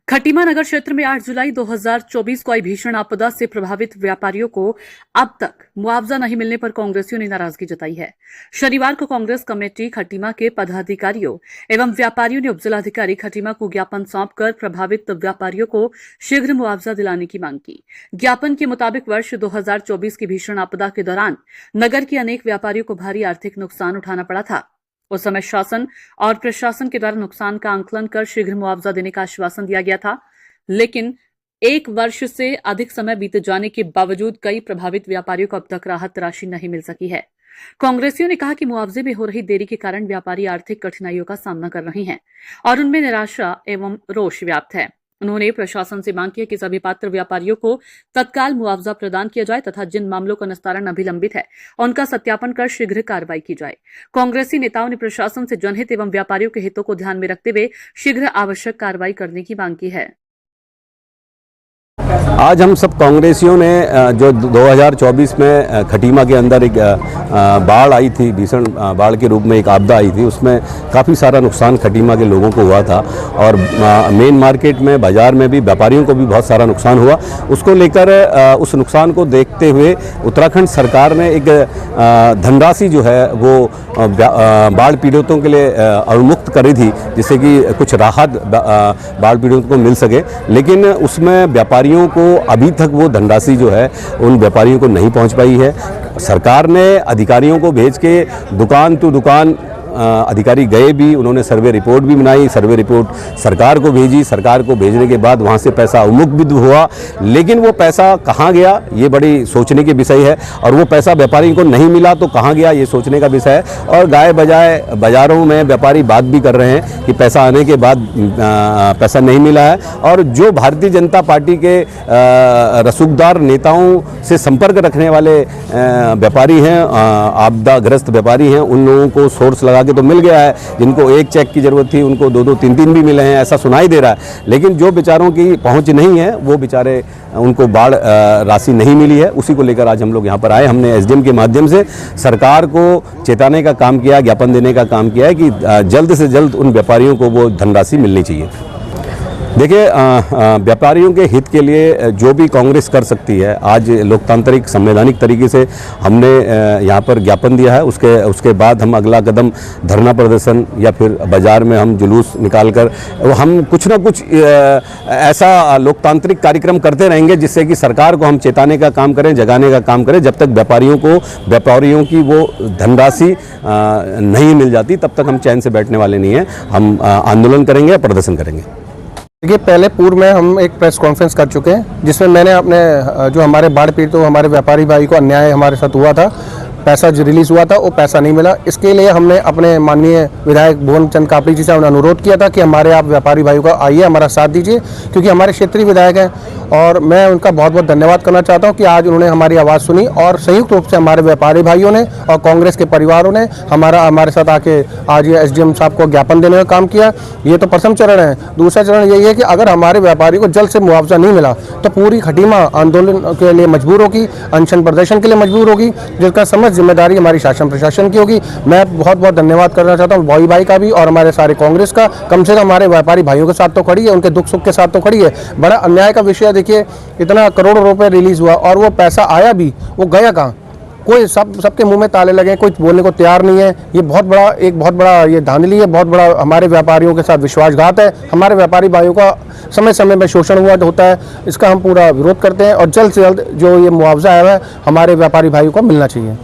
खटीमा नगर क्षेत्र में 8 जुलाई 2024 को आई भीषण आपदा से प्रभावित व्यापारियों को अब तक मुआवजा नहीं मिलने पर कांग्रेसियों ने नाराजगी जताई है। शनिवार को कांग्रेस कमेटी खटीमा के पदाधिकारियों एवं व्यापारियों ने उपजिलाधिकारी खटीमा को ज्ञापन सौंपकर प्रभावित व्यापारियों को शीघ्र मुआवजा दिलाने की मांग की। ज्ञापन के मुताबिक वर्ष 2024 की भीषण आपदा के दौरान नगर के अनेक व्यापारियों को भारी आर्थिक नुकसान उठाना पड़ा था। उस समय शासन और प्रशासन के द्वारा नुकसान का आंकलन कर शीघ्र मुआवजा देने का आश्वासन दिया गया था, लेकिन 1 वर्ष से अधिक समय बीत जाने के बावजूद कई प्रभावित व्यापारियों को अब तक राहत राशि नहीं मिल सकी है। कांग्रेसियों ने कहा कि मुआवजे में हो रही देरी के कारण व्यापारी आर्थिक कठिनाइयों का सामना कर रहे हैं और उनमें निराशा एवं रोष व्याप्त है। उन्होंने प्रशासन से मांग की कि सभी पात्र व्यापारियों को तत्काल मुआवजा प्रदान किया जाए तथा जिन मामलों का निस्तारण अभी लंबित है उनका सत्यापन कर शीघ्र कार्रवाई की जाए। कांग्रेसी नेताओं ने प्रशासन से जनहित एवं व्यापारियों के हितों को ध्यान में रखते हुए शीघ्र आवश्यक कार्रवाई करने की मांग की है। आज हम सब कांग्रेसियों ने जो 2024 में खटीमा के अंदर एक बाढ़ आई थी, भीषण बाढ़ के रूप में एक आपदा आई थी, उसमें काफ़ी सारा नुकसान खटीमा के लोगों को हुआ था और मेन मार्केट में, बाज़ार में भी व्यापारियों को भी बहुत सारा नुकसान हुआ। उसको लेकर उस नुकसान को देखते हुए उत्तराखंड सरकार ने एक धनराशि जो है वो बाढ़ पीड़ितों के लिए अवमुक्त करी थी, जिससे कि कुछ राहत बाढ़ पीड़ितों को मिल सके, लेकिन उसमें व्यापारियों को अभी तक वो धनराशि जो है उन व्यापारियों को नहीं पहुंच पाई है। सरकार ने अधिकारियों को भेज के दुकान टू दुकान अधिकारी गए भी, उन्होंने सर्वे रिपोर्ट भी बनाई, सर्वे रिपोर्ट सरकार को भेजी, सरकार को भेजने के बाद वहाँ से पैसा अवमुक्त भी हुआ, लेकिन वो पैसा कहाँ गया ये बड़ी सोचने की विषय है और वो पैसा व्यापारी को नहीं मिला तो कहाँ गया ये सोचने का विषय है। और गाय बजाय बाज़ारों में व्यापारी बात भी कर रहे हैं कि पैसा आने के बाद पैसा नहीं मिला है और जो भारतीय जनता पार्टी के रसूखदार नेताओं से संपर्क रखने वाले व्यापारी हैं, आपदाग्रस्त व्यापारी हैं, उन लोगों को सोर्स लगा के तो मिल गया है। जिनको एक चेक की ज़रूरत थी उनको 2-2, 3-3 भी मिले हैं, ऐसा सुनाई दे रहा है, लेकिन जो बेचारों की पहुंच नहीं है वो बेचारे उनको बाढ़ राशि नहीं मिली है। उसी को लेकर आज हम लोग यहाँ पर आए। हमने एसडीएम के माध्यम से सरकार को चेताने का काम किया, ज्ञापन देने का काम किया है कि जल्द से जल्द उन व्यापारियों को वो धनराशि मिलनी चाहिए। देखिए, व्यापारियों के हित के लिए जो भी कांग्रेस कर सकती है, आज लोकतांत्रिक संवैधानिक तरीके से हमने यहाँ पर ज्ञापन दिया है। उसके बाद हम अगला कदम धरना प्रदर्शन या फिर बाज़ार में हम जुलूस निकाल कर हम कुछ ना कुछ ऐसा लोकतांत्रिक कार्यक्रम करते रहेंगे जिससे कि सरकार को हम चेताने का काम करें, जगाने का काम करें। जब तक व्यापारियों की वो धनराशि नहीं मिल जाती तब तक हम चैन से बैठने वाले नहीं हैं। हम आंदोलन करेंगे, प्रदर्शन करेंगे। देखिए, पहले पूर्व में हम एक प्रेस कॉन्फ्रेंस कर चुके हैं जिसमें मैंने अपने जो हमारे बाढ़ पीड़ितों हमारे व्यापारी भाई को अन्याय हमारे साथ हुआ था, पैसा जो रिलीज़ हुआ था वो पैसा नहीं मिला। इसके लिए हमने अपने माननीय विधायक भुवन चंद कापड़ी जी से हमने अनुरोध किया था कि हमारे आप व्यापारी भाइयों का आइए, हमारा साथ दीजिए, क्योंकि हमारे क्षेत्रीय विधायक हैं और मैं उनका बहुत बहुत धन्यवाद करना चाहता हूं कि आज उन्होंने हमारी आवाज़ सुनी और संयुक्त रूप से हमारे व्यापारी भाइयों ने और कांग्रेस के परिवारों ने हमारे साथ आके आज ये एसडीएम साहब को ज्ञापन देने का काम किया। ये तो प्रथम चरण है। दूसरा चरण यही है कि अगर हमारे व्यापारी को जल्द से मुआवजा नहीं मिला तो पूरी खटीमा आंदोलन के लिए मजबूर होगी, अनशन प्रदर्शन के लिए मजबूर होगी, जिसका समझ जिम्मेदारी हमारी शासन प्रशासन की होगी। मैं बहुत बहुत धन्यवाद करना चाहता हूँ बॉय भाई का भी और हमारे सारे कांग्रेस का। कम से कम हमारे व्यापारी भाइयों के साथ तो खड़ी है, उनके दुख सुख के साथ तो खड़ी है। बड़ा अन्याय का विषय। देखिए, इतना करोड़ों रुपए रिलीज हुआ और वो पैसा आया भी, वो गया कहाँ? कोई सबके मुंह में ताले लगे, कोई बोलने को तैयार नहीं है। ये बहुत बड़ा ये धांधली है, बहुत बड़ा हमारे व्यापारियों के साथ विश्वासघात है। हमारे व्यापारी भाइयों का समय समय में शोषण हुआ होता है, इसका हम पूरा विरोध करते हैं और जल्द से जल्द जो ये मुआवजा आया है हमारे व्यापारी भाइयों को मिलना चाहिए।